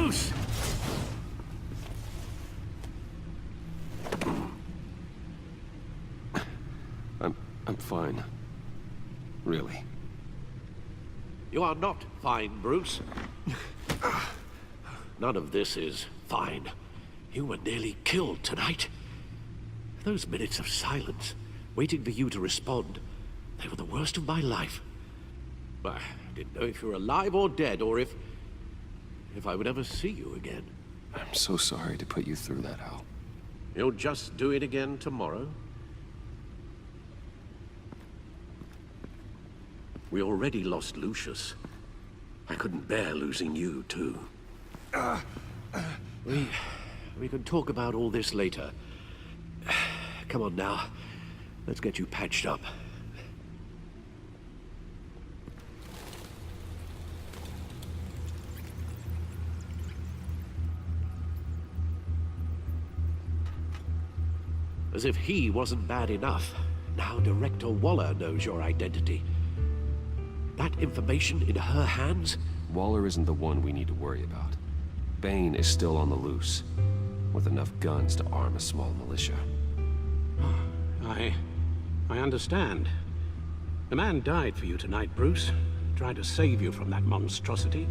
Bruce! I'm fine. Really. You are not fine, Bruce. None of this is fine. You were nearly killed tonight. Those minutes of silence, waiting for you to respond, they were the worst of my life. I didn't know if you were alive or dead, or if I would ever see you again. I'm so sorry to put you through that, Hal. You'll just do it again tomorrow? We already lost Lucius. I couldn't bear losing you, too. We can talk about all this later. Come on now. Let's get you patched up. As if he wasn't bad enough, now Director Waller knows your identity. That information in her hands? Waller isn't the one we need to worry about. Bane is still on the loose, with enough guns to arm a small militia. I understand. The man died for you tonight, Bruce. Tried to save you from that monstrosity.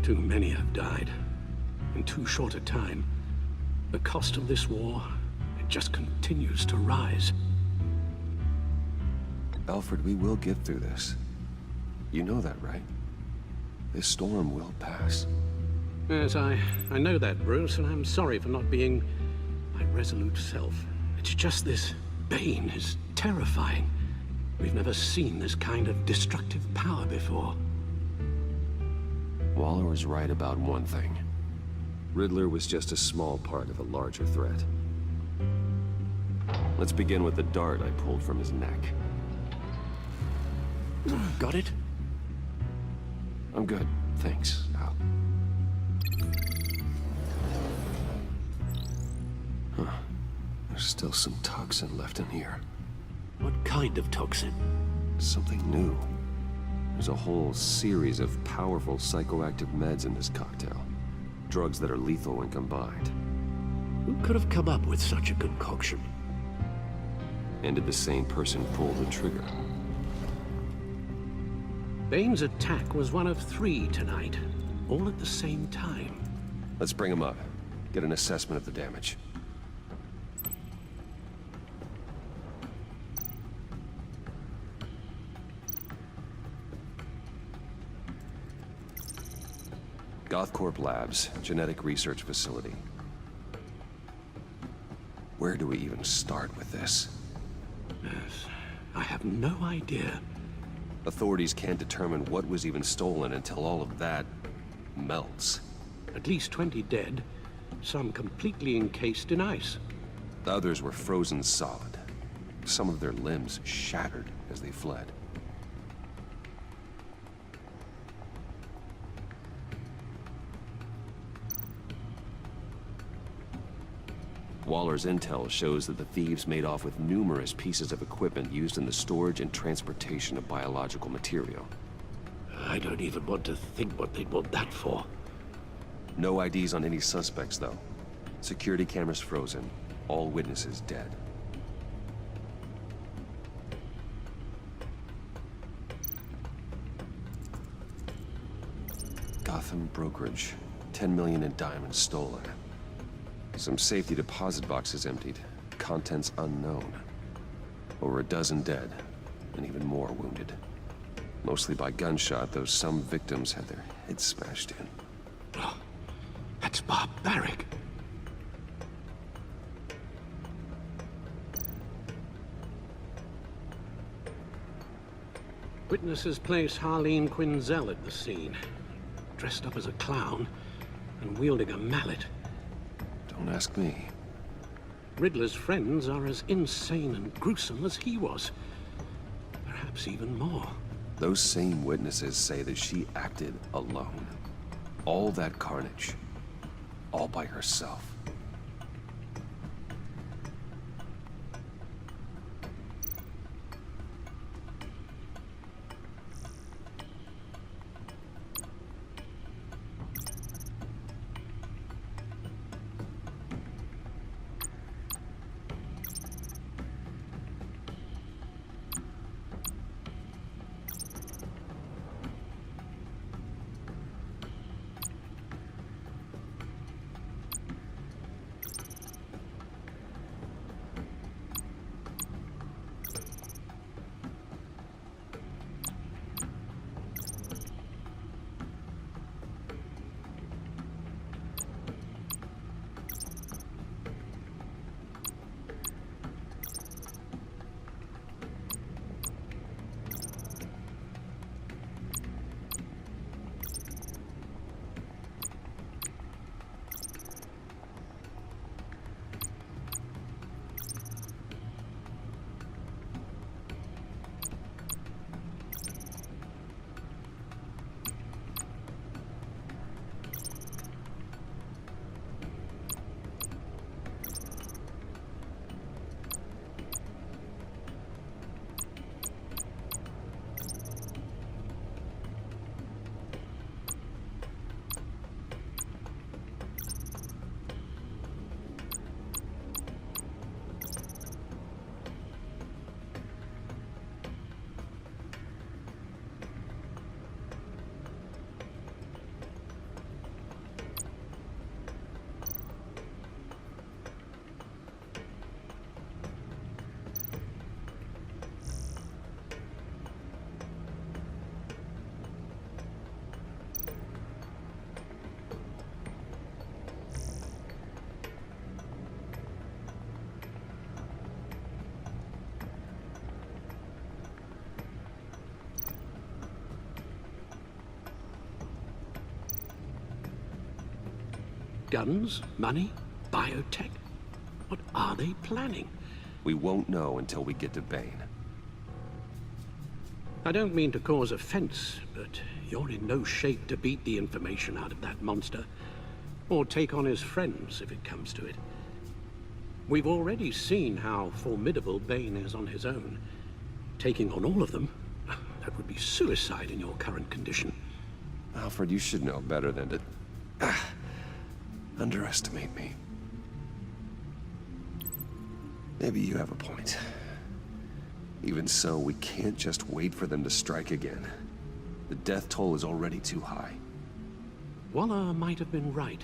Too many have died. In too short a time. The cost of this war, it just continues to rise. Alfred, we will get through this. You know that, right? This storm will pass. Yes, I know that, Bruce, and I'm sorry for not being my resolute self. It's just this Bane is terrifying. We've never seen this kind of destructive power before. Waller was right about one thing. Riddler was just a small part of a larger threat. Let's begin with the dart I pulled from his neck. Got it? I'm good, thanks, Al. Huh. There's still some toxin left in here. What kind of toxin? Something new. There's a whole series of powerful psychoactive meds in this cocktail. Drugs that are lethal when combined. Who could have come up with such a concoction? And did the same person pull the trigger? Bane's attack was one of 3 tonight, all at the same time. Let's bring him up. Get an assessment of the damage. Gothcorp Labs, genetic research facility. Where do we even start with this? Yes, I have no idea. Authorities can't determine what was even stolen until all of that melts. At least 20 dead, some completely encased in ice. The others were frozen solid. Some of their limbs shattered as they fled. Waller's intel shows that the thieves made off with numerous pieces of equipment used in the storage and transportation of biological material. I don't even want to think what they'd want that for. No IDs on any suspects, though. Security cameras frozen. All witnesses dead. Gotham brokerage. 10 million in diamonds stolen. Some safety deposit boxes emptied. Contents unknown. Over a dozen dead, and even more wounded. Mostly by gunshot, though some victims had their heads smashed in. Oh, that's barbaric. Witnesses place Harleen Quinzel at the scene, dressed up as a clown and wielding a mallet. Don't ask me. Riddler's friends are as insane and gruesome as he was. Perhaps even more. Those same witnesses say that she acted alone. All that carnage. All by herself. Guns? Money? Biotech? What are they planning? We won't know until we get to Bane. I don't mean to cause offense, but you're in no shape to beat the information out of that monster. Or take on his friends, if it comes to it. We've already seen how formidable Bane is on his own. Taking on all of them, that would be suicide in your current condition. Alfred, you should know better than to underestimate me. Maybe you have a point. Even so, we can't just wait for them to strike again. The death toll is already too high. Waller might have been right.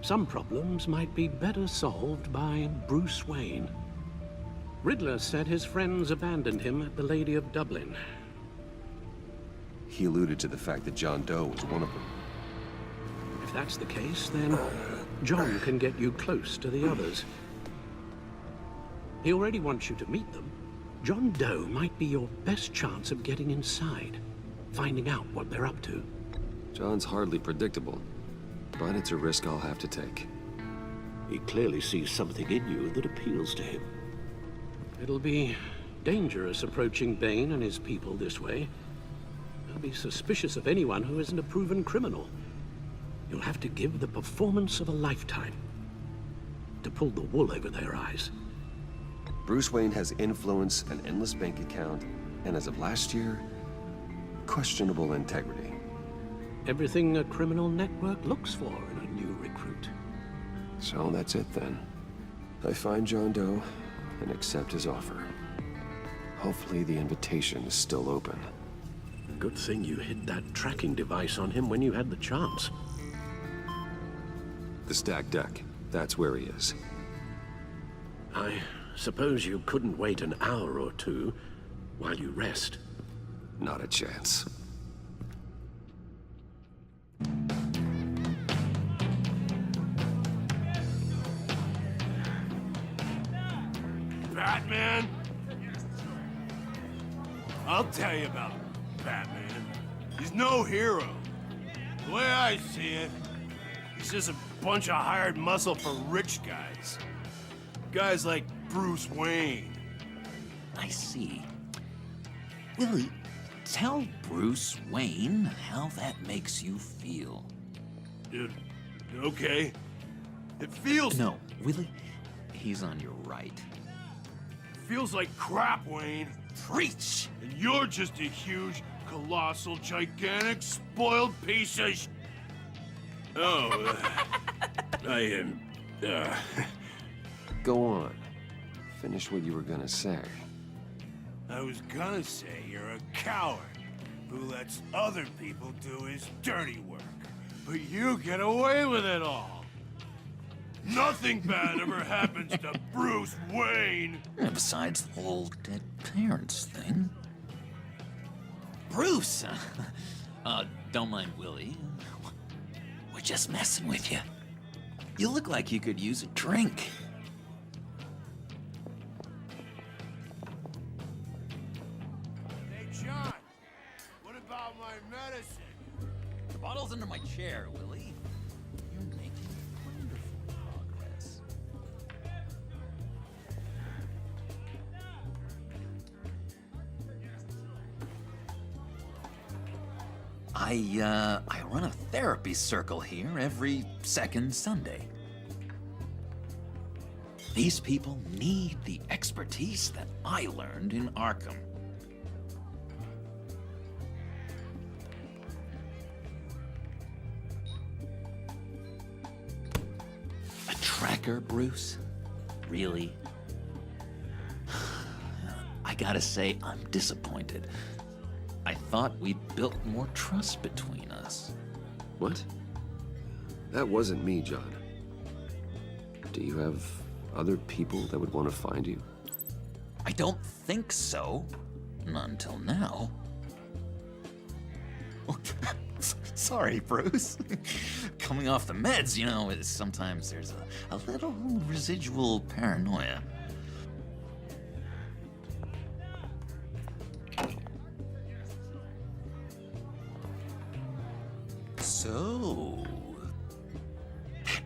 Some problems might be better solved by Bruce Wayne. Riddler said his friends abandoned him at the Lady of Dublin. He alluded to the fact that John Doe was one of them. If that's the case, then John can get you close to the others. He already wants you to meet them. John Doe might be your best chance of getting inside, finding out what they're up to. John's hardly predictable, but it's a risk I'll have to take. He clearly sees something in you that appeals to him. It'll be dangerous approaching Bane and his people this way. They'll be suspicious of anyone who isn't a proven criminal. You'll have to give the performance of a lifetime to pull the wool over their eyes. Bruce Wayne has influence, an endless bank account, and as of last year, questionable integrity. Everything a criminal network looks for in a new recruit. So that's it then. I find John Doe and accept his offer. Hopefully the invitation is still open. Good thing you hid that tracking device on him when you had the chance. The stacked deck, that's where he is. I suppose you couldn't wait an hour or two while you rest. Not a chance. Batman? I'll tell you about Batman. He's no hero. The way I see it, he's just a bunch of hired muscle for rich guys. Guys like Bruce Wayne. I see. Willie, tell Bruce Wayne how that makes you feel. Okay. It feels... No, Willie, he's on your right. feels like crap, Wayne. Preach! And you're just a huge, colossal, gigantic, spoiled piece of sh... Oh, I am... Go on. Finish what you were gonna say. I was gonna say you're a coward who lets other people do his dirty work. But you get away with it all. Nothing bad ever happens to Bruce Wayne. And besides the whole dead parents thing. Bruce! Don't mind Willie. We're just messing with you. You look like you could use a drink. Hey, John, what about my medicine? The bottle's under my chair, Willie. You're making wonderful progress. I run a therapy circle here every second Sunday. These people need the expertise that I learned in Arkham. A tracker, Bruce? Really? I gotta say, I'm disappointed. I thought we'd built more trust between us. What? That wasn't me, John. Do you have other people that would want to find you? I don't think so. Not until now. Sorry, Bruce. Coming off the meds, you know, sometimes there's a little residual paranoia. So, that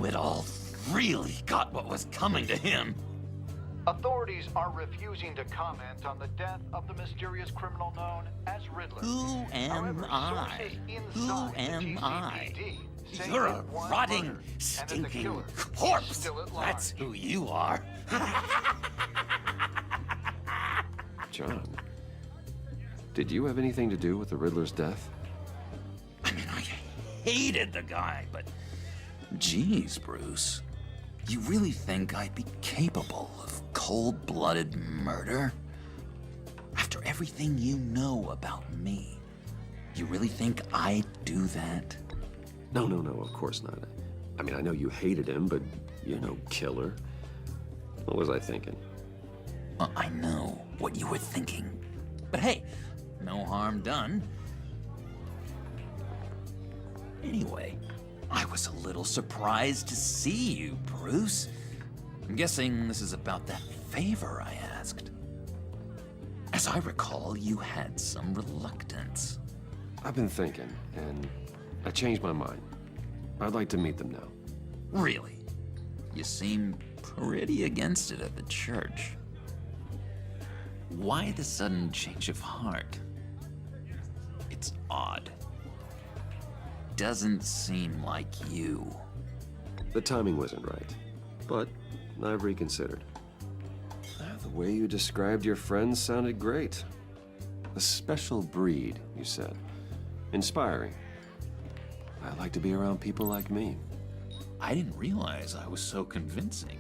know-it-all really got what was coming to him. Authorities are refusing to comment on the death of the mysterious criminal known as Riddler. Who am However, I? sources Who inside the am I? GCPD say You're that a one rotting, murdered, and that the stinking killer is corpse. still at large. That's who you are. John, did you have anything to do with the Riddler's death? I mean, I hated the guy, but geez, Bruce. You really think I'd be capable of cold-blooded murder? After everything you know about me, you really think I'd do that? No, of course not. I mean, I know you hated him, but you're no killer. What was I thinking? I know what you were thinking. But hey, no harm done. Anyway, I was a little surprised to see you, Bruce. I'm guessing this is about that favor I asked. As I recall, you had some reluctance. I've been thinking, and I changed my mind. I'd like to meet them now. Really? You seem pretty against it at the church. Why the sudden change of heart? It's odd. Doesn't seem like you. The timing wasn't right, but I've reconsidered. The way you described your friends sounded great. A special breed, you said. Inspiring. I like to be around people like me. I didn't realize I was so convincing.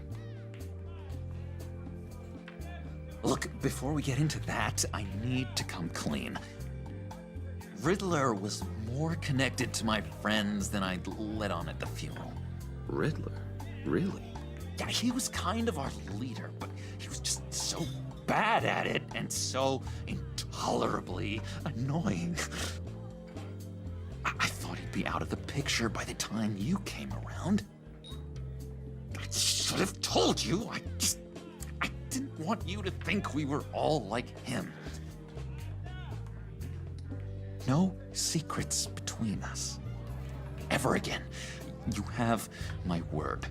Look, before we get into that, I need to come clean. Riddler was more connected to my friends than I'd let on at the funeral. Riddler? Really? Yeah, he was kind of our leader, but he was just so bad at it and so intolerably annoying. I thought he'd be out of the picture by the time you came around. I should have told you. I didn't want you to think we were all like him. No secrets between us. Ever again. You have my word.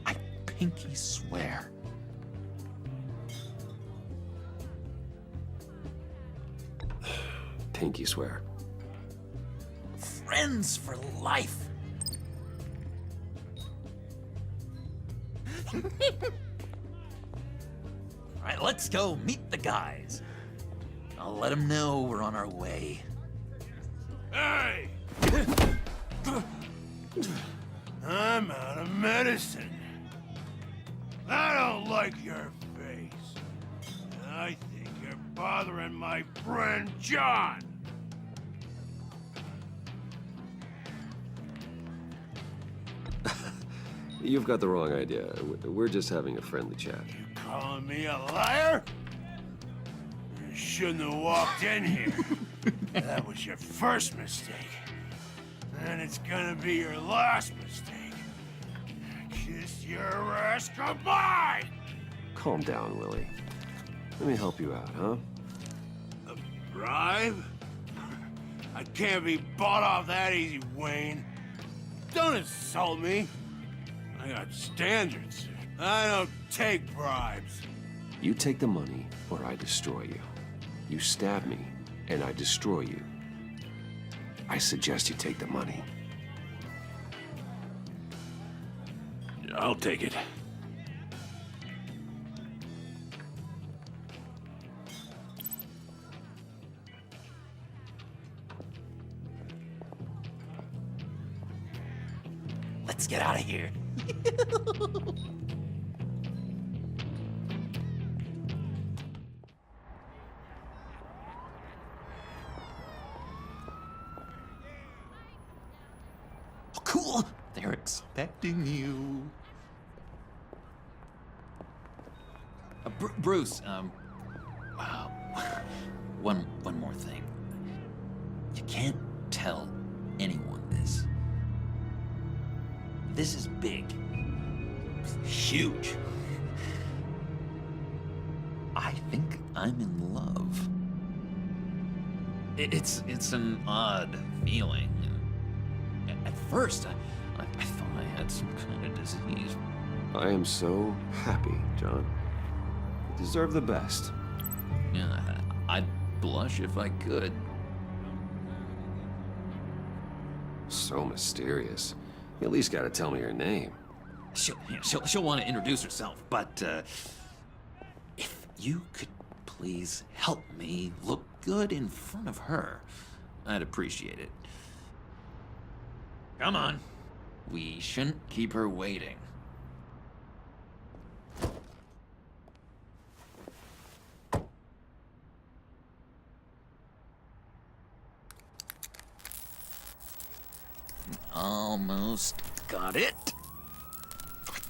I pinky swear. Pinky swear. Friends for life. All right, let's go meet the guys. I'll let them know we're on our way. Hey! I'm out of medicine. I don't like your face. I think you're bothering my friend John. You've got the wrong idea. We're just having a friendly chat. You calling me a liar? You shouldn't have walked in here. That was your first mistake. And it's gonna be your last mistake. Kiss your ass goodbye! Calm down, Willie. Let me help you out, huh? A bribe? I can't be bought off that easy, Wayne. Don't insult me. I got standards. I don't take bribes. You take the money, or I destroy you. You stab me, and I destroy you. I suggest you take the money. I'll take it. Let's get out of here. Oh, cool. They're expecting you. Bruce, one more thing. You can't tell anyone this. This is big. Huge. I think I'm in love. It's an odd feeling. At first, I thought I had some kind of disease. I am so happy, John. You deserve the best. Yeah, I'd blush if I could. So mysterious. You at least gotta tell me your name. She'll want to introduce herself, but if you could please help me look good in front of her, I'd appreciate it. Come on. We shouldn't keep her waiting. Almost got it.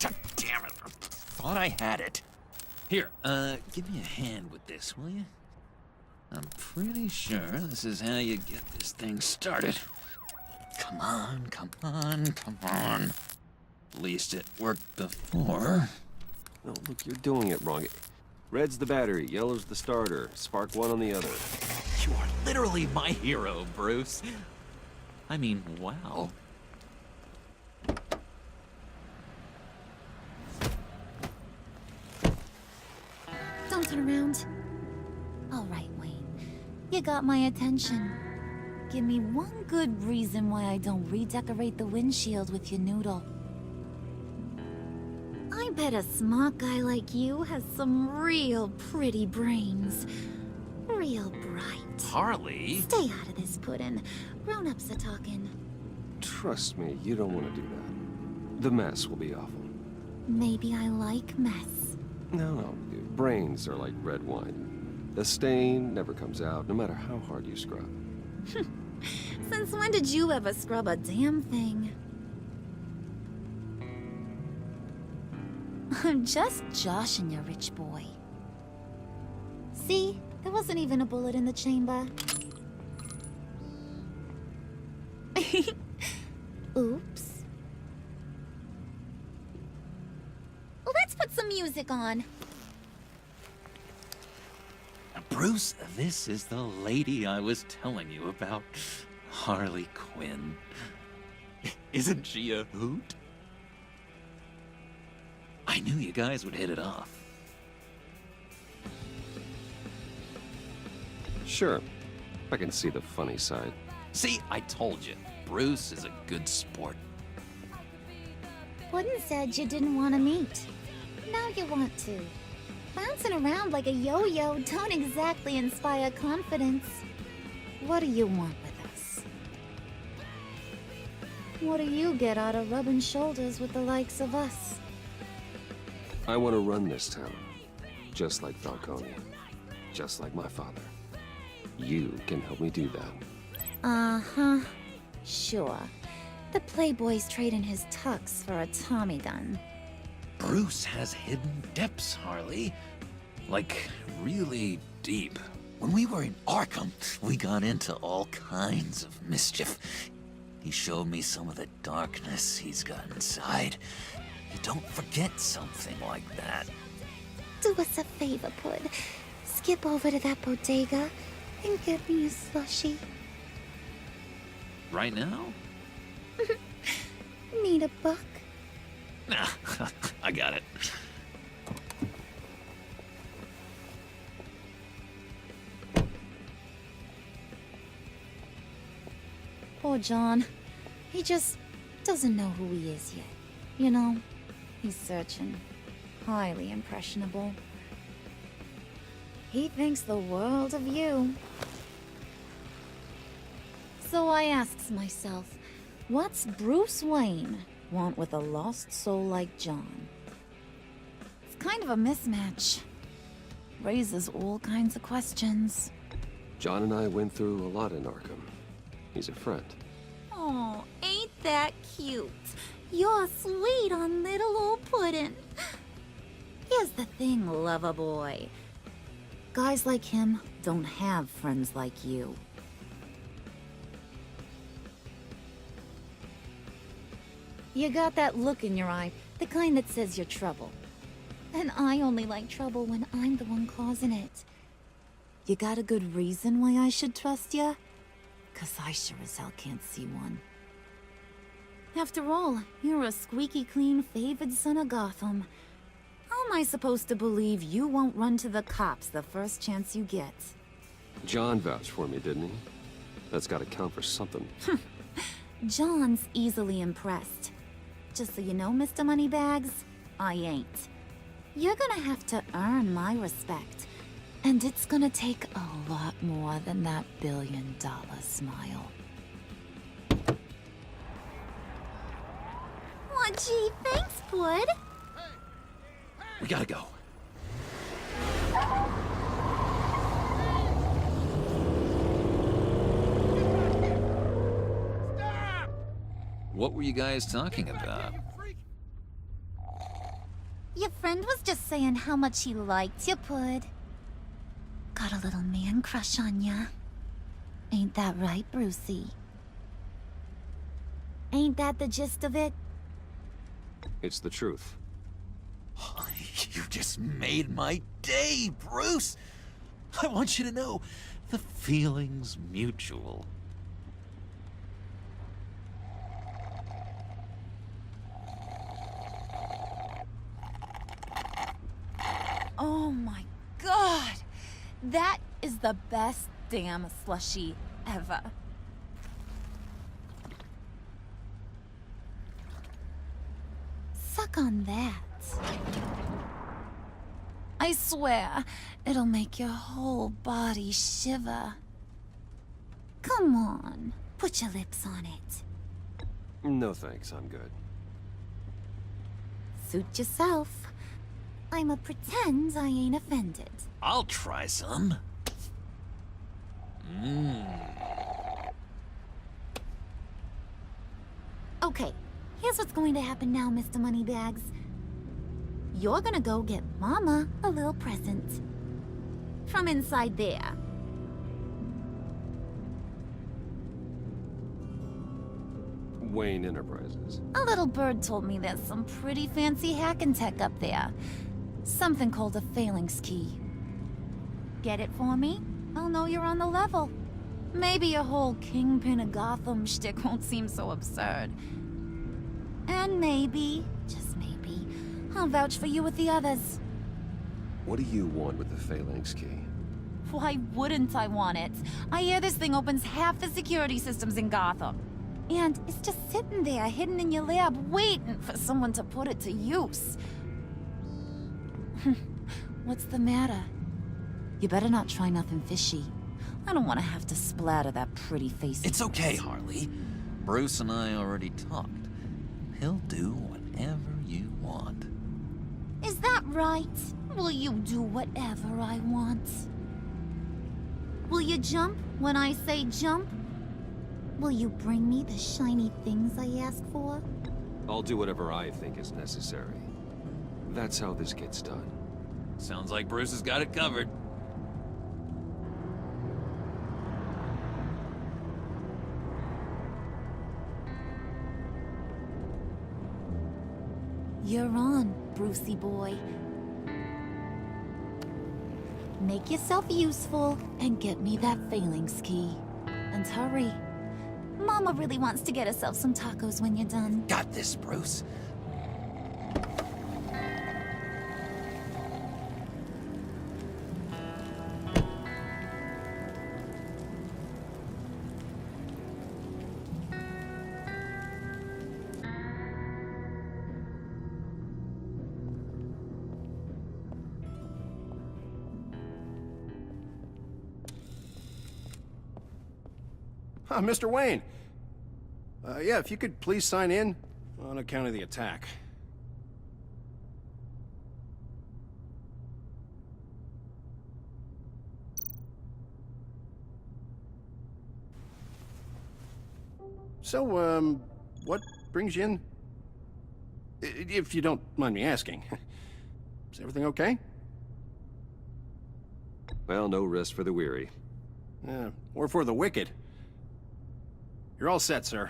God damn it. I thought I had it. Here, give me a hand with this, will you? I'm pretty sure this is how you get this thing started. Come on, come on, come on. At least it worked before. No, look, you're doing it wrong. Red's the battery, yellow's the starter. Spark one on the other. You are literally my hero, Bruce. I mean, wow. Don't turn around. All right, Wayne. You got my attention. Give me one good reason why I don't redecorate the windshield with your noodle. I bet a smart guy like you has some real pretty brains. Real bright. Harley? Stay out of this, Puddin'. Grown-ups are talking. Trust me, you don't want to do that. The mess will be awful. Maybe I like mess. No, brains are like red wine. The stain never comes out, no matter how hard you scrub. Since when did you ever scrub a damn thing? I'm just joshing you, rich boy. See? There wasn't even a bullet in the chamber. Oops. Let's put some music on. Bruce, this is the lady I was telling you about. Harley Quinn. Isn't she a hoot? I knew you guys would hit it off. Sure, I can see the funny side. See, I told you. Bruce is a good sport. Puddin' said you didn't want to meet. Now you want to. Bouncing around like a yo-yo don't exactly inspire confidence. What do you want with us? What do you get out of rubbing shoulders with the likes of us? I want to run this town, just like Falcone, just like my father. You can help me do that. Uh-huh. Sure. The playboy's trading his tux for a Tommy gun. Bruce has hidden depths, Harley. Like, really deep. When we were in Arkham, we got into all kinds of mischief. He showed me some of the darkness he's got inside. You don't forget something like that. Do us a favor, Pud. Skip over to that bodega and get me a slushie. Right now? Need a buck? Nah, I got it. Poor John. He just doesn't know who he is yet. You know, he's searching. Highly impressionable. He thinks the world of you. So I asks myself, what's Bruce Wayne want with a lost soul like John? It's kind of a mismatch. Raises all kinds of questions. John and I went through a lot in Arkham. He's a friend. Oh, ain't that cute? You're sweet on little old Puddin'. Here's the thing, lover boy. Guys like him don't have friends like you. You got that look in your eye, the kind that says you're trouble. And I only like trouble when I'm the one causing it. You got a good reason why I should trust you? 'Cause I sure as hell can't see one. After all, you're a squeaky clean favored son of Gotham. How am I supposed to believe you won't run to the cops the first chance you get? John vouched for me, didn't he? That's gotta count for something. John's easily impressed. Just so you know, Mr. Moneybags, I ain't. You're gonna have to earn my respect. And it's gonna take a lot more than that billion-dollar smile. Aw, gee, thanks, Bud. We gotta go. What were you guys talking about? Your friend was just saying how much he liked you, Pud. Got a little man crush on ya. Ain't that right, Brucey? Ain't that the gist of it? It's the truth. You just made my day, Bruce! I want you to know, the feeling's mutual. Oh my god! That is the best damn slushie ever. Suck on that. I swear, it'll make your whole body shiver. Come on, put your lips on it. No thanks, I'm good. Suit yourself. I'ma pretend I ain't offended. I'll try some. Okay, here's what's going to happen now, Mr. Moneybags. You're gonna go get Mama a little present. From inside there. Wayne Enterprises. A little bird told me there's some pretty fancy hacking tech up there. Something called a phalanx key. Get it for me? I'll know you're on the level. Maybe your whole Kingpin of Gotham shtick won't seem so absurd. And maybe, just maybe, I'll vouch for you with the others. What do you want with the phalanx key? Why wouldn't I want it? I hear this thing opens half the security systems in Gotham. And it's just sitting there, hidden in your lab, waiting for someone to put it to use. What's the matter? You better not try nothing fishy. I don't want to have to splatter that pretty face. It's okay, Harley. Bruce and I already talked. He'll do whatever you want. Is that right? Will you do whatever I want? Will you jump when I say jump? Will you bring me the shiny things I ask for? I'll do whatever I think is necessary. That's how this gets done. Sounds like Bruce has got it covered. You're on, Brucey boy. Make yourself useful and get me that phalanx key. And hurry. Mama really wants to get herself some tacos when you're done. Got this, Bruce. Mr. Wayne. Yeah, if you could please sign in on account of the attack. So, what brings you in? If you don't mind me asking. Is everything okay? Well, no rest for the weary. Or for the wicked. You're all set, sir.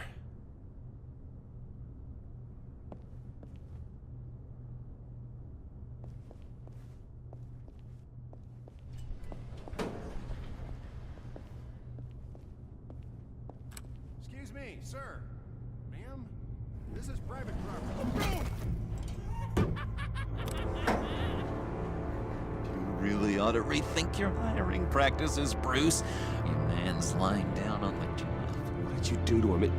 Excuse me, sir. Ma'am? This is private property. You really ought to rethink your hiring practices, Bruce. Your man's lying down on the job. What did you do to him?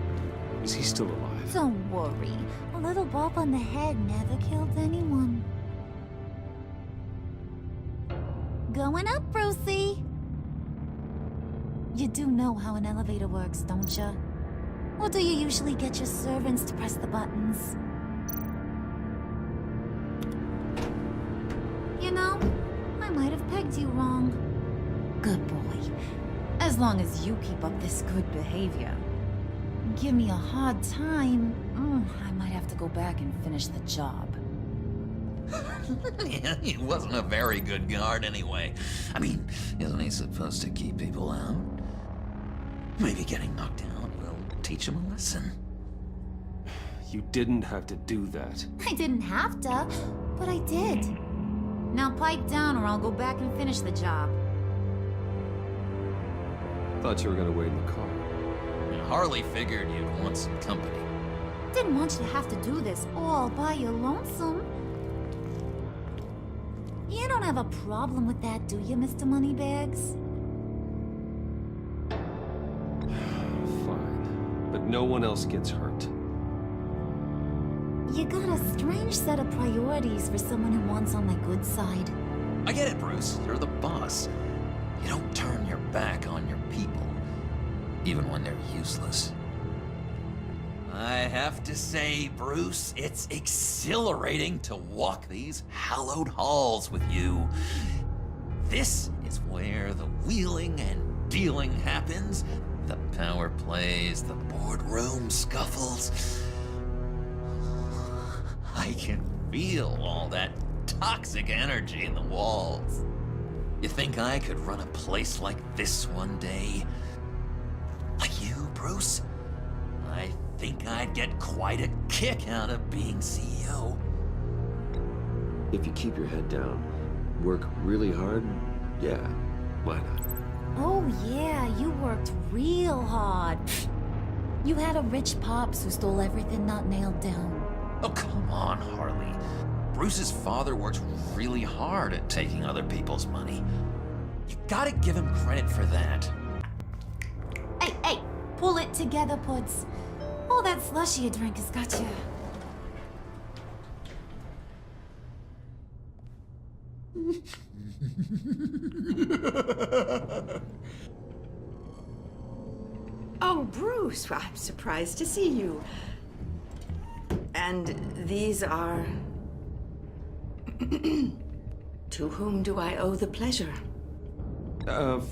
Is he still alive? Don't worry. A little bump on the head never killed anyone. Going up, Brucey. You do know how an elevator works, don't you? Or do you usually get your servants to press the buttons? You know, I might have pegged you wrong. Good boy. As long as you keep up this good behavior. Give me a hard time, I might have to go back and finish the job. Yeah, he wasn't a very good guard anyway. I mean, isn't he supposed to keep people out? Maybe getting knocked out will teach him a lesson. You didn't have to do that. I didn't have to, but I did. Now pipe down or I'll go back and finish the job. Thought you were gonna wait in the car. Harley figured you'd want some company. Didn't want you to have to do this all by your lonesome. You don't have a problem with that, do you, Mr. Moneybags? Fine. But no one else gets hurt. You got a strange set of priorities for someone who wants on my good side. I get it, Bruce. You're the boss. You don't turn your back on your people, even when they're useless. I have to say, Bruce, it's exhilarating to walk these hallowed halls with you. This is where the wheeling and dealing happens, the power plays, the boardroom scuffles. I can feel all that toxic energy in the walls. You think I could run a place like this one day? Like you, Bruce? I think I'd get quite a kick out of being CEO. If you keep your head down, work really hard, yeah, why not? Oh yeah, you worked real hard. You had a rich pops who stole everything not nailed down. Oh, come on, Harley. Bruce's father works really hard at taking other people's money. You gotta give him credit for that. Hey, pull it together, Puds. All that slushy you drink has got you. Oh, Bruce, well, I'm surprised to see you. And these are... To whom do I owe the pleasure?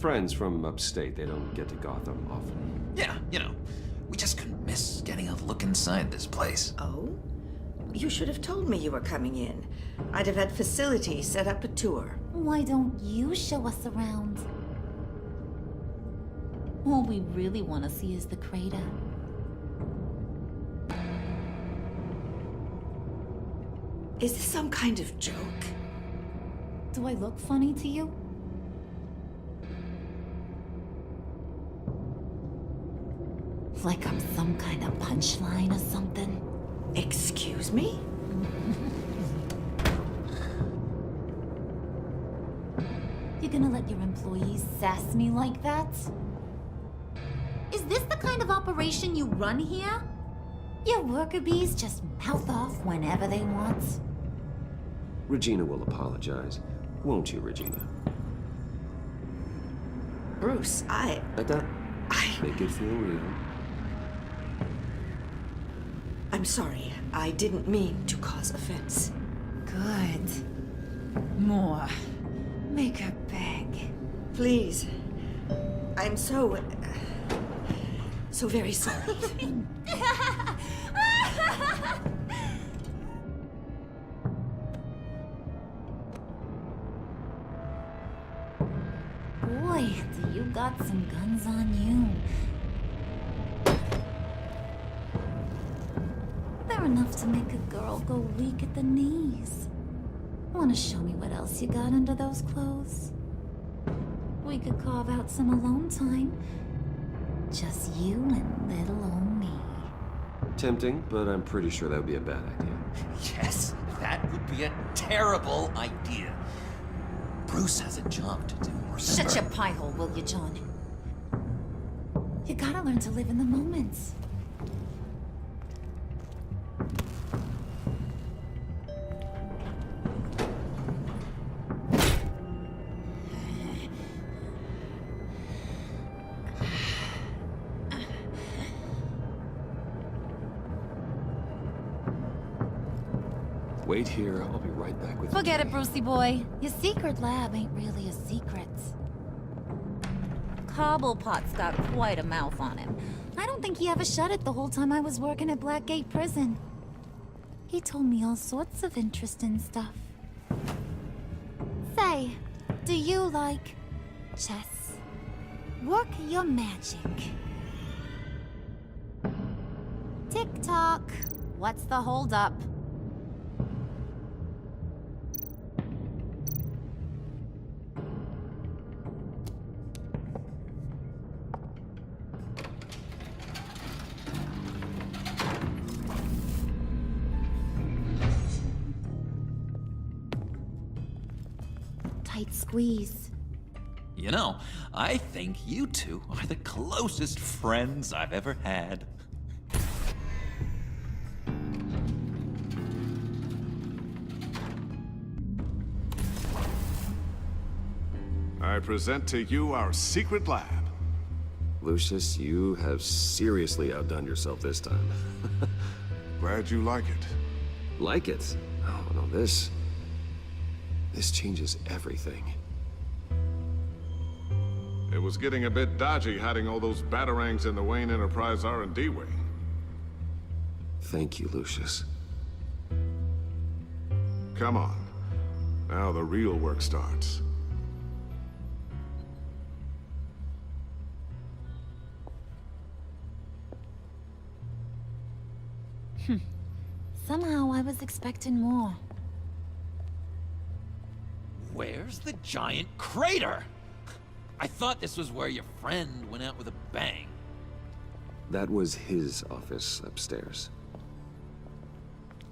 Friends from upstate. They don't get to Gotham often. Yeah, you know, we just couldn't miss getting a look inside this place. Oh? You should have told me you were coming in. I'd have had facilities set up a tour. Why don't you show us around? All we really want to see is the crater. Is this some kind of joke? Do I look funny to you? Like I'm some kind of punchline or something? Excuse me? You gonna let your employees sass me like that? Is this the kind of operation you run here? Your worker bees just mouth off whenever they want? Regina will apologize. Won't you, Regina? Bruce, Make it feel real. I'm sorry. I didn't mean to cause offense. Good. More. Make her beg. Please. I'm so very sorry. Boy, do you got some guns on you. They're enough to make a girl go weak at the knees. Wanna show me what else you got under those clothes? We could carve out some alone time. Just you and little old me. Tempting, but I'm pretty sure that would be a bad idea. Yes, that would be a terrible idea. Bruce has a job to do. Shut your pie hole, will you, John? You gotta learn to live in the moments. Wait here, I'll be right back with you. Forget it, Brucey boy. Your secret lab ain't really a secret. Cobblepot's got quite a mouth on him. I don't think he ever shut it the whole time I was working at Blackgate Prison. He told me all sorts of interesting stuff. Say, do you like chess? Work your magic. Tick-tock. What's the holdup? Tight squeeze. You know, I think you two are the closest friends I've ever had. I present to you our secret lab. Lucius, you have seriously outdone yourself this time. Glad you like it. Like it? Oh, no, this changes everything. It was getting a bit dodgy hiding all those batarangs in the Wayne Enterprise R&D wing. Thank you, Lucius. Come on. Now the real work starts. Somehow I was expecting more. Where's the giant crater? I thought this was where your friend went out with a bang. That was his office upstairs.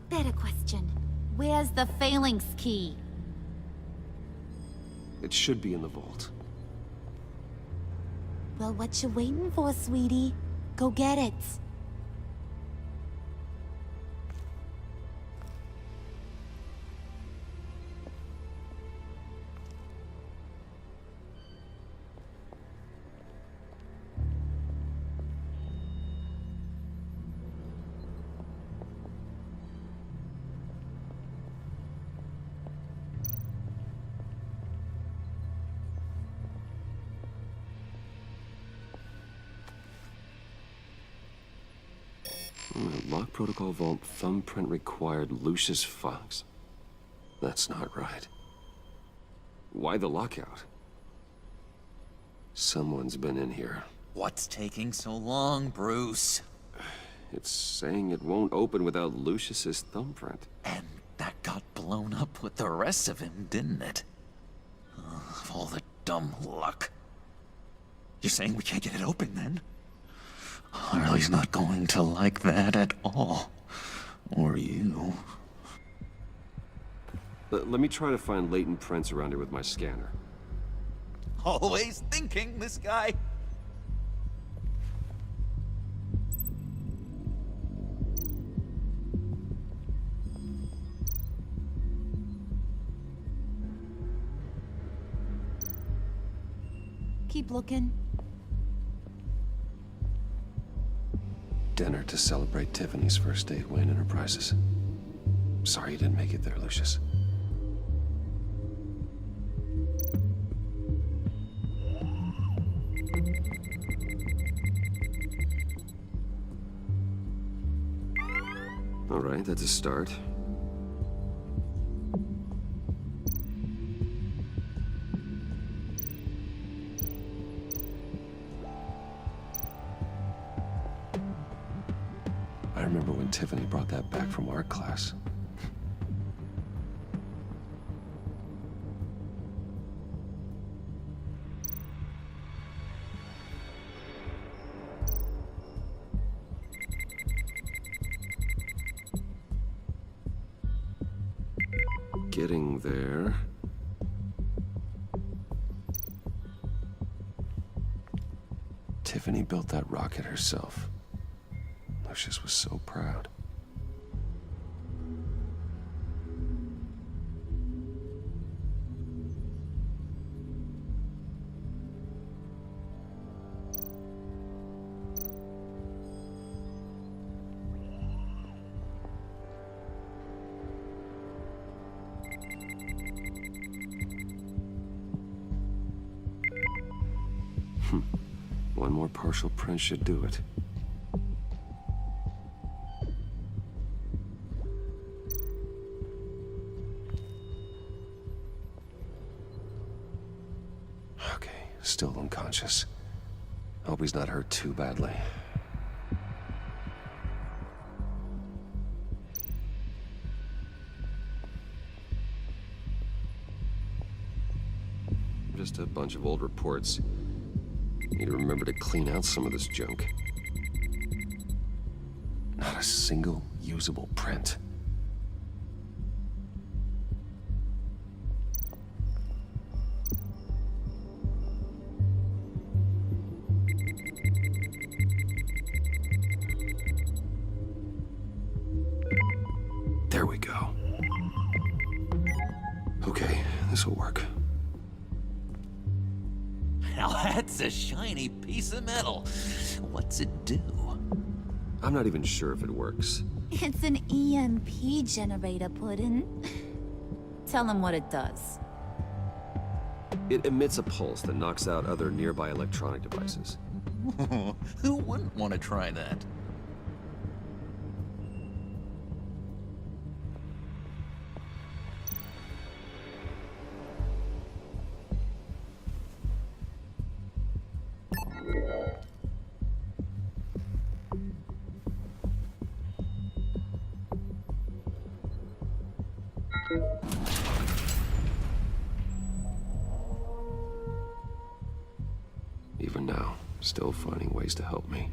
Better question. Where's the phalanx key? It should be in the vault. Well, what you waiting for, sweetie? Go get it. Lock protocol vault thumbprint required Lucius Fox. That's not right. Why the lockout? Someone's been in here. What's taking so long, Bruce? It's saying it won't open without Lucius's thumbprint. And that got blown up with the rest of him, didn't it? Of all the dumb luck. You're saying we can't get it open, then? Harley's not going to like that at all. Or you. Let me try to find latent prints around here with my scanner. Always thinking, this guy. Keep looking. Dinner to celebrate Tiffany's first day at Wayne Enterprises. Sorry you didn't make it there, Lucius. All right, that's a start. I remember when Tiffany brought that back from art class. getting there. Tiffany built that rocket herself. Lucius was so proud. One more partial print should do it. Okay, still unconscious. Hope he's not hurt too badly. Just a bunch of old reports. Need to remember to clean out some of this junk. Not a single usable print. There we go. Okay, this will work. Now that's a shiny piece of metal. What's it do? I'm not even sure if it works. It's an EMP generator, Puddin'. Tell him what it does. It emits a pulse that knocks out other nearby electronic devices. Who wouldn't want to try that? Even now, still finding ways to help me.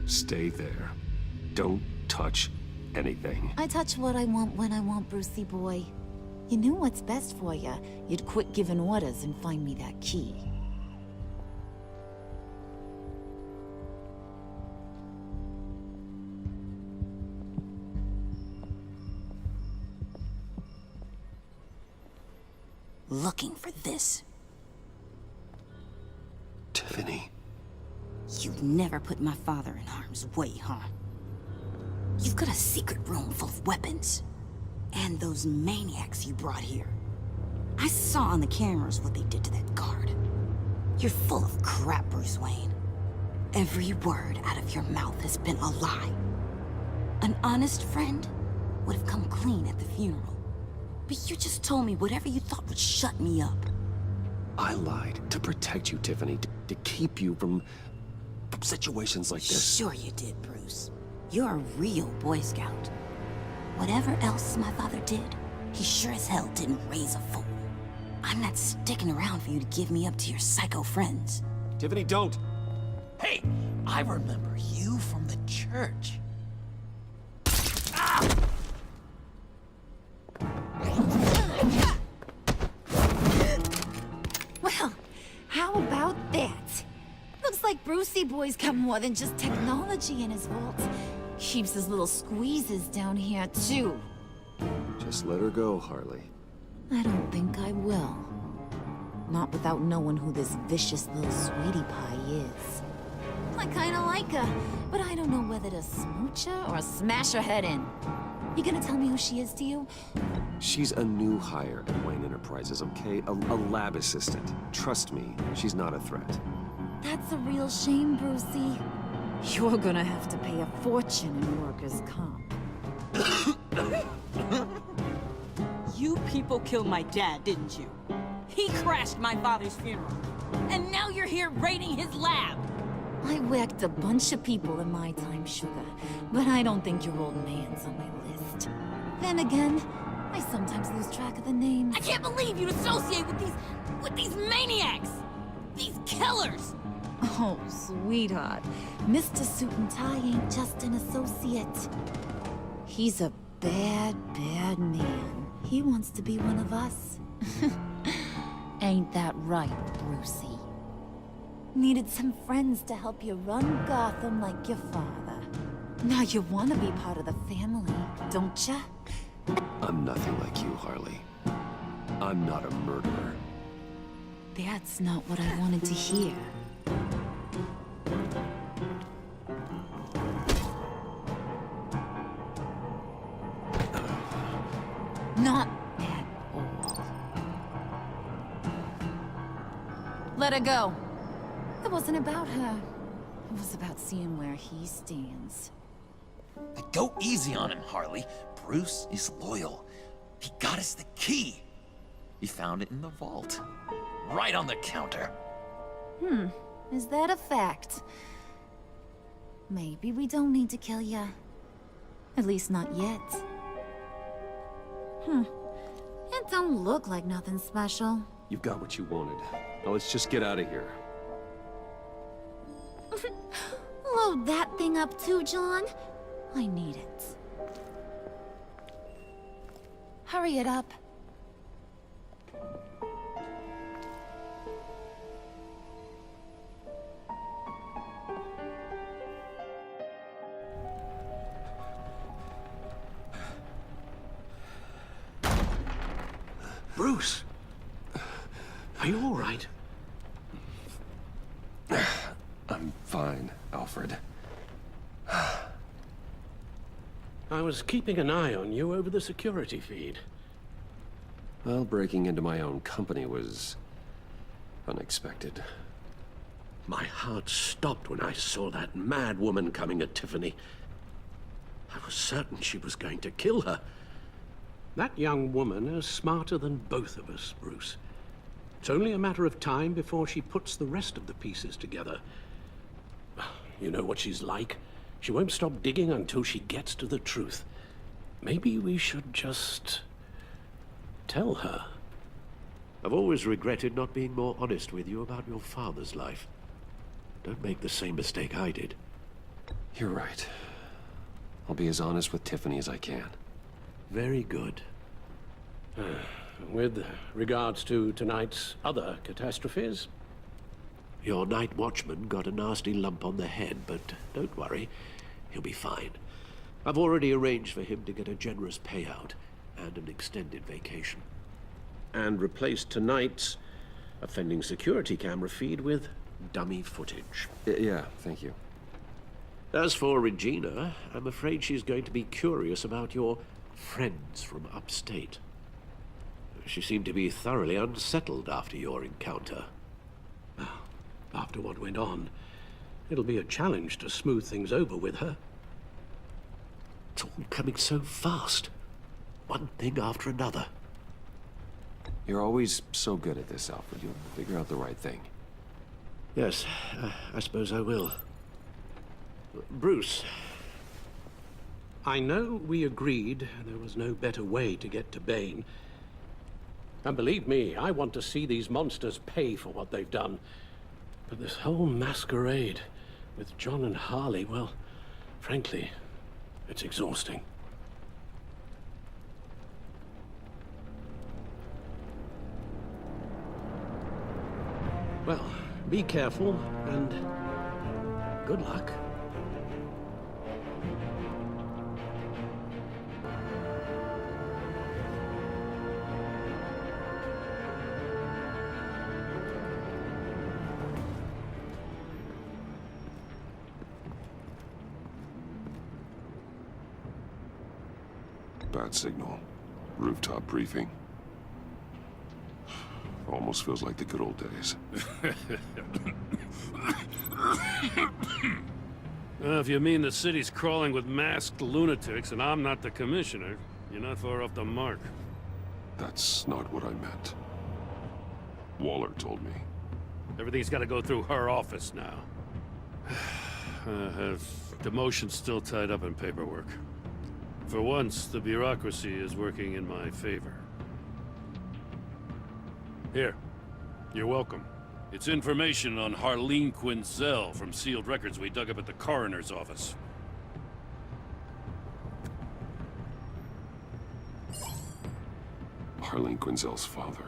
Stay there. Don't touch anything. I touch what I want when I want, Brucey boy. You knew what's best for you. You'd quit giving orders and find me that key. Looking for this. Tiffany. You've never put my father in harm's way, huh? You've got a secret room full of weapons. And those maniacs you brought here. I saw on the cameras what they did to that guard. You're full of crap, Bruce Wayne. Every word out of your mouth has been a lie. An honest friend would have come clean at the funeral. But you just told me whatever you thought would shut me up. I lied to protect you, Tiffany, to keep you from situations like this. Sure you did, Bruce. You're a real Boy Scout. Whatever else my father did, he sure as hell didn't raise a fool. I'm not sticking around for you to give me up to your psycho friends. Tiffany, don't! Hey, I remember you from the church. Well, how about that? Looks like Brucey boy's got more than just technology in his vault. Keeps his little squeezes down here, too. Just let her go, Harley. I don't think I will. Not without knowing who this vicious little sweetie pie is. I kinda like her, but I don't know whether to smooch her or smash her head in. You gonna tell me who she is to you? She's a new hire at Wayne Enterprises, okay? A lab assistant. Trust me, she's not a threat. That's a real shame, Brucey. You're gonna have to pay a fortune in workers' comp. You people killed my dad, didn't you? He crashed my father's funeral. And now you're here raiding his lab. I whacked a bunch of people in my time, Sugar, but I don't think your old man's on my list. Then again, I sometimes lose track of the names. I can't believe you'd associate with these maniacs! These killers! Oh, sweetheart. Mr. Suit and Tie ain't just an associate. He's a bad, bad man. He wants to be one of us. Ain't that right, Brucey? Needed some friends to help you run Gotham like your father. Now you want to be part of the family, don't ya? I'm nothing like you, Harley. I'm not a murderer. That's not what I wanted to hear. Not at all. Let her go. It wasn't about her. It was about seeing where he stands. Go easy on him, Harley. Bruce is loyal. He got us the key. He found it in the vault. Right on the counter. Is that a fact? Maybe we don't need to kill ya. At least not yet. It don't look like nothing special. You've got what you wanted. Now let's just get out of here. Load that thing up too, John. I need it. Hurry it up. Bruce! Are you all right? I'm fine, Alfred. I was keeping an eye on you over the security feed. Well, breaking into my own company was unexpected. My heart stopped when I saw that mad woman coming at Tiffany. I was certain she was going to kill her. That young woman is smarter than both of us, Bruce. It's only a matter of time before she puts the rest of the pieces together. You know what she's like. She won't stop digging until she gets to the truth. Maybe we should just tell her. I've always regretted not being more honest with you about your father's life. Don't make the same mistake I did. You're right. I'll be as honest with Tiffany as I can. Very good. With regards to tonight's other catastrophes, your night watchman got a nasty lump on the head, but don't worry, he'll be fine. I've already arranged for him to get a generous payout and an extended vacation. And replaced tonight's offending security camera feed with dummy footage. Yeah, thank you. As for Regina, I'm afraid she's going to be curious about your friends from upstate. She seemed to be thoroughly unsettled after your encounter. After what went on, it'll be a challenge to smooth things over with her. It's all coming so fast. One thing after another. You're always so good at this, Alfred. You'll figure out the right thing. Yes, I suppose I will. Bruce. I know we agreed there was no better way to get to Bane. And believe me, I want to see these monsters pay for what they've done. But this whole masquerade with John and Harley, well, frankly, it's exhausting. Well, be careful and good luck. Bad signal. Rooftop briefing. Almost feels like the good old days. If you mean the city's crawling with masked lunatics and I'm not the commissioner, you're not far off the mark. That's not what I meant. Waller told me. Everything's got to go through her office now. Have demotion's still tied up in paperwork. For once, the bureaucracy is working in my favor. Here, you're welcome. It's information on Harleen Quinzel from sealed records we dug up at the coroner's office. Harleen Quinzel's father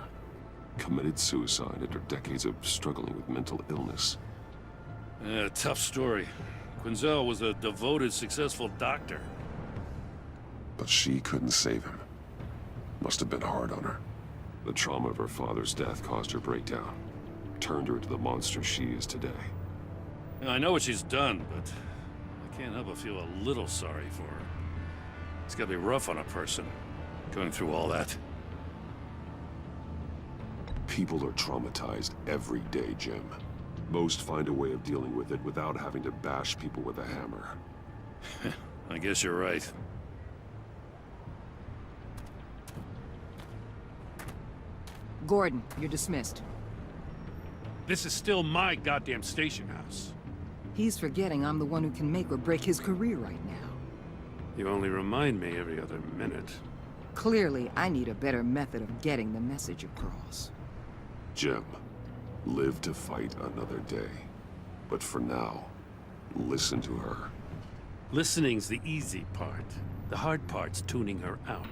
committed suicide after decades of struggling with mental illness. Yeah, tough story. Quinzel was a devoted, successful doctor. But she couldn't save him. Must have been hard on her. The trauma of her father's death caused her breakdown. Turned her into the monster she is today. Yeah, I know what she's done, but I can't help but feel a little sorry for her. It's gotta be rough on a person, going through all that. People are traumatized every day, Jim. Most find a way of dealing with it without having to bash people with a hammer. I guess you're right. Gordon, you're dismissed. This is still my goddamn station house. He's forgetting I'm the one who can make or break his career right now. You only remind me every other minute. Clearly, I need a better method of getting the message across. Jim, live to fight another day. But for now, listen to her. Listening's the easy part. The hard part's tuning her out.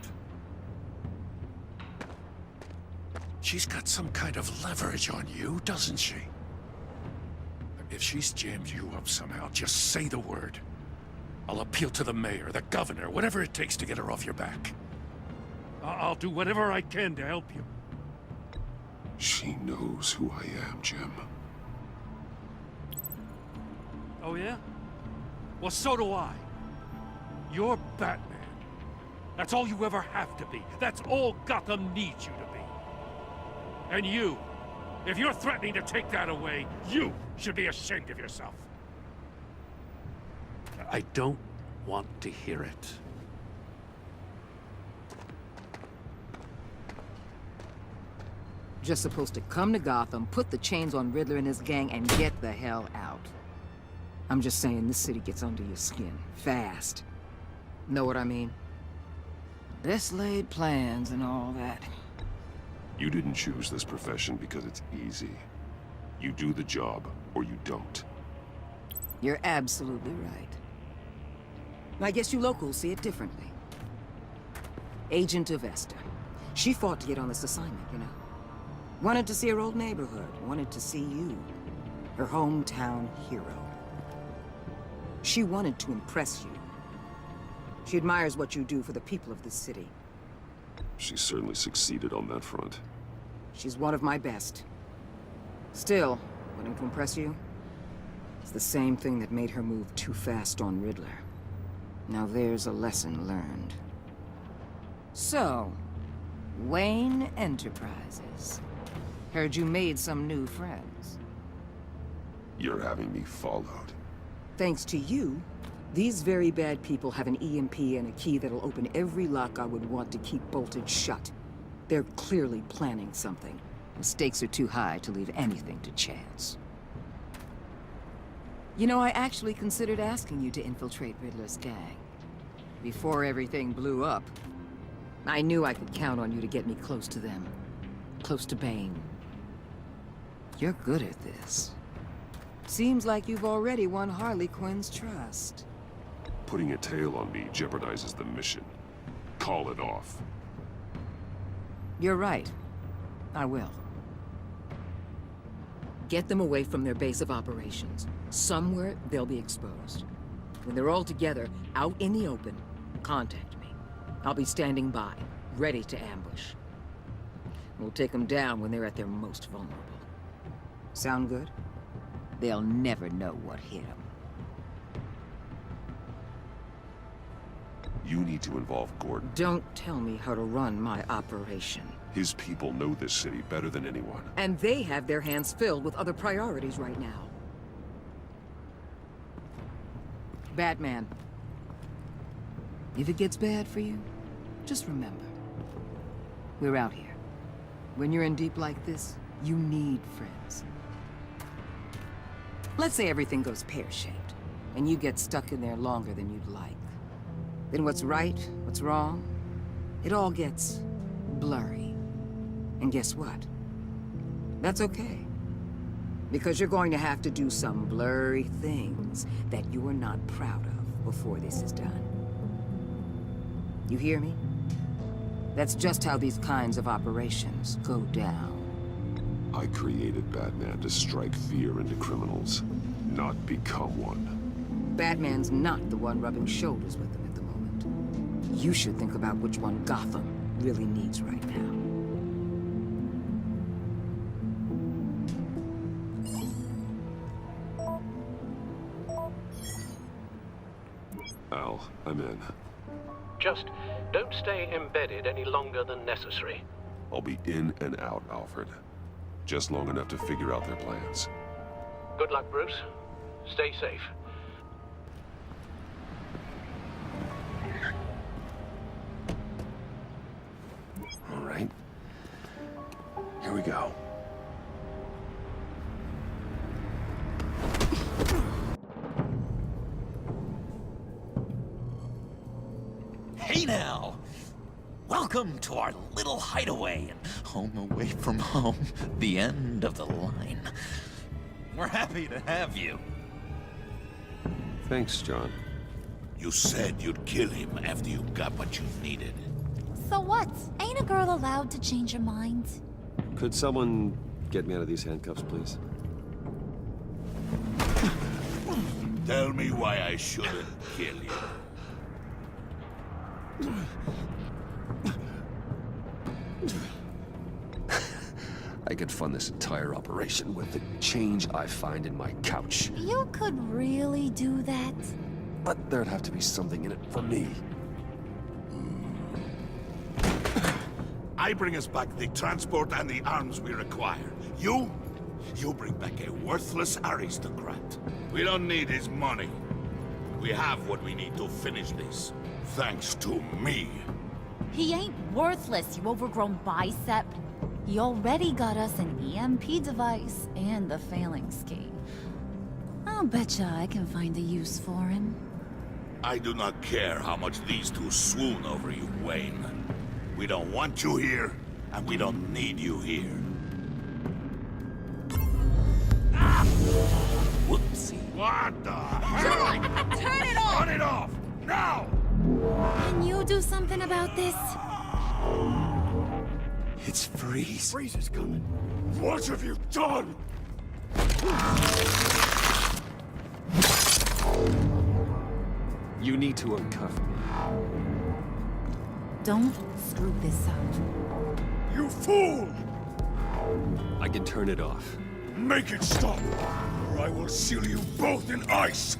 She's got some kind of leverage on you, doesn't she? If she's jammed you up somehow, just say the word. I'll appeal to the mayor, the governor, whatever it takes to get her off your back. I'll do whatever I can to help you. She knows who I am, Jim. Oh yeah? Well, so do I. You're Batman. That's all you ever have to be. That's all Gotham needs you to be. And you, if you're threatening to take that away, you should be ashamed of yourself. I don't want to hear it. Just supposed to come to Gotham, put the chains on Riddler and his gang, and get the hell out. I'm just saying, this city gets under your skin. Fast. Know what I mean? Best laid plans and all that. You didn't choose this profession because it's easy. You do the job, or you don't. You're absolutely right. I guess you locals see it differently. Agent of Esther. She fought to get on this assignment, you know. Wanted to see her old neighborhood. Wanted to see you. Her hometown hero. She wanted to impress you. She admires what you do for the people of this city. She certainly succeeded on that front. She's one of my best. Still, wanting to impress you? It's the same thing that made her move too fast on Riddler. Now there's a lesson learned. So, Wayne Enterprises. Heard you made some new friends. You're having me followed. Thanks to you, these very bad people have an EMP and a key that'll open every lock I would want to keep bolted shut. They're clearly planning something. The stakes are too high to leave anything to chance. You know, I actually considered asking you to infiltrate Riddler's gang. Before everything blew up, I knew I could count on you to get me close to them. Close to Bane. You're good at this. Seems like you've already won Harley Quinn's trust. Putting a tail on me jeopardizes the mission. Call it off. You're right. I will. Get them away from their base of operations. Somewhere they'll be exposed. When they're all together, out in the open, contact me. I'll be standing by, ready to ambush. We'll take them down when they're at their most vulnerable. Sound good? They'll never know what hit them. You need to involve Gordon. Don't tell me how to run my operation. His people know this city better than anyone. And they have their hands filled with other priorities right now. Batman. If it gets bad for you, just remember. We're out here. When you're in deep like this, you need friends. Let's say everything goes pear-shaped, and you get stuck in there longer than you'd like. Then what's right, what's wrong, it all gets blurry. And guess what? That's okay. Because you're going to have to do some blurry things that you are not proud of before this is done. You hear me? That's just how these kinds of operations go down. I created Batman to strike fear into criminals, not become one. Batman's not the one rubbing shoulders with them at the moment. You should think about which one Gotham really needs right now. Al, I'm in. Just don't stay embedded any longer than necessary. I'll be in and out, Alfred. Just long enough to figure out their plans. Good luck, Bruce. Stay safe. All right. Here we go. Hey now! Welcome to our little hideaway and home away from home, the end of the line. We're happy to have you. Thanks, John. You said you'd kill him after you got what you needed. So what? Ain't a girl allowed to change her mind? Could someone get me out of these handcuffs, please? Tell me why I shouldn't kill you. I could fund this entire operation with the change I find in my couch. You could really do that? But there'd have to be something in it for me. I bring us back the transport and the arms we require. You bring back a worthless aristocrat. We don't need his money. We have what we need to finish this. Thanks to me. He ain't worthless, you overgrown bicep. He already got us an EMP device and the failing scheme. I'll betcha I can find a use for him. I do not care how much these two swoon over you, Wayne. We don't want you here, and we don't need you here. Whoopsie. What the hell? Turn it off! Turn it off! Now! Can you do something about this? It's Freeze. Freeze is coming. What have you done? You need to uncuff me. Don't screw this up. You fool! I can turn it off. Make it stop, or I will seal you both in ice!